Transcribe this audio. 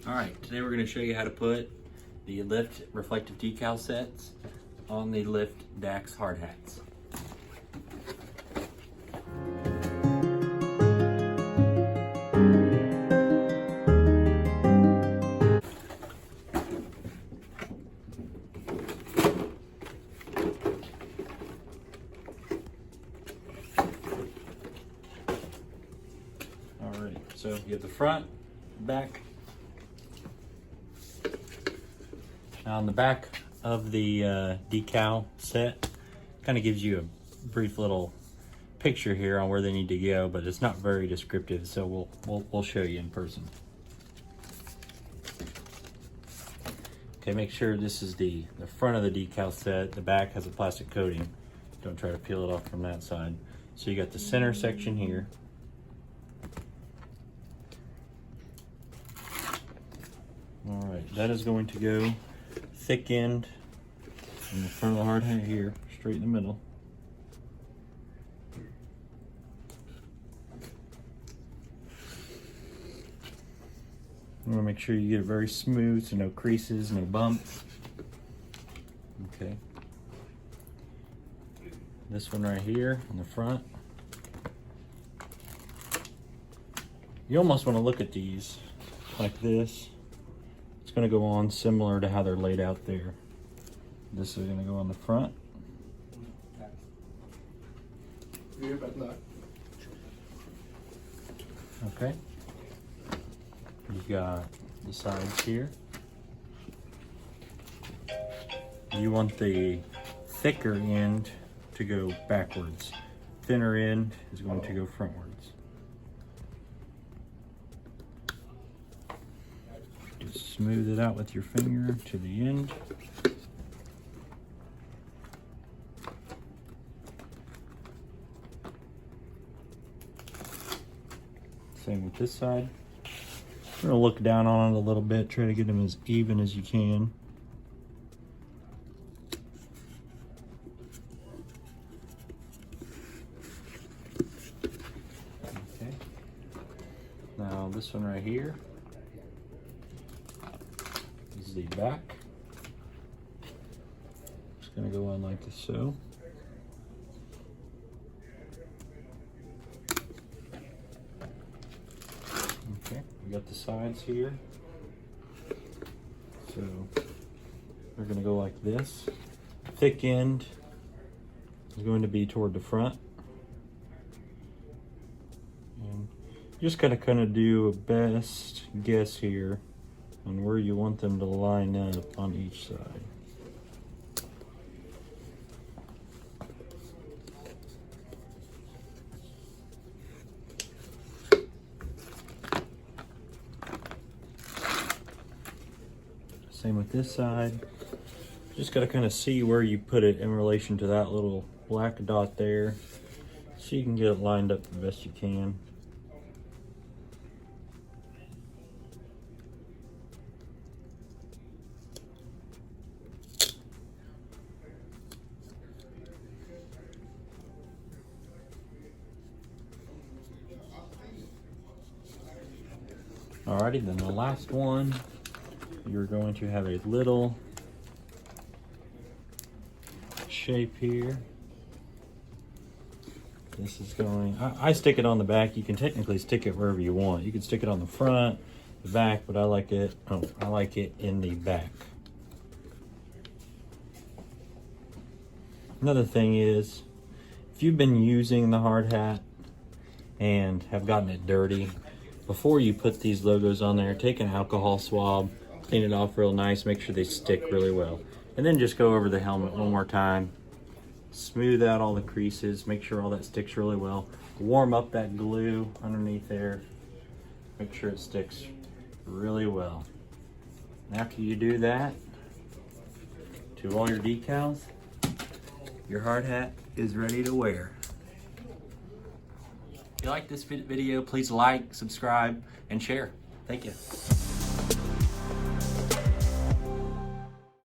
Alright, today we're going to show you how to put the Lift reflective decal sets on the Lift Dax hard hats. Alright, so you have the front, back. Now on the back of the decal set, kind of gives you a brief little picture here on where they need to go, but it's not very descriptive, so we'll show you in person. Okay, make sure this is the front of the decal set. The back has a plastic coating. Don't try to peel it off from that side. So you got the center section here. All right, that is going to go thick end in the front of the hard hat here, straight in the middle. You want to make sure you get it very smooth, so no creases, no bumps. Okay. This one right here in the front. You almost want to look at these like this. It's going to go on similar to how they're laid out there. This is going to go on the front. Okay. You've got the sides here. You want the thicker end to go backwards. Thinner end is going to go frontwards. Just smooth it out with your finger to the end. Same with this side. We're gonna look down on it a little bit, try to get them as even as you can. Okay. Now this one right here is the back. It's gonna go on like this, so. Okay, we got the sides here. So we're gonna go like this. Thick end is going to be toward the front. And just gotta kind of do a best guess here on where you want them to line up on each side. Same with this side. Just got to kind of see where you put it in relation to that little black dot there, so you can get it lined up the best you can. Alrighty, then the last one, you're going to have a little shape here. This is going, I stick it on the back. You can technically stick it wherever you want. You can stick it on the front, the back, but I like it in the back. Another thing is, if you've been using the hard hat and have gotten it dirty, before you put these logos on there, take an alcohol swab, clean it off real nice, make sure they stick really well. And then just go over the helmet one more time. Smooth out all the creases, make sure all that sticks really well. Warm up that glue underneath there. Make sure it sticks really well. And after you do that, to all your decals, your hard hat is ready to wear. If you like this video, please like, subscribe, and share. Thank you.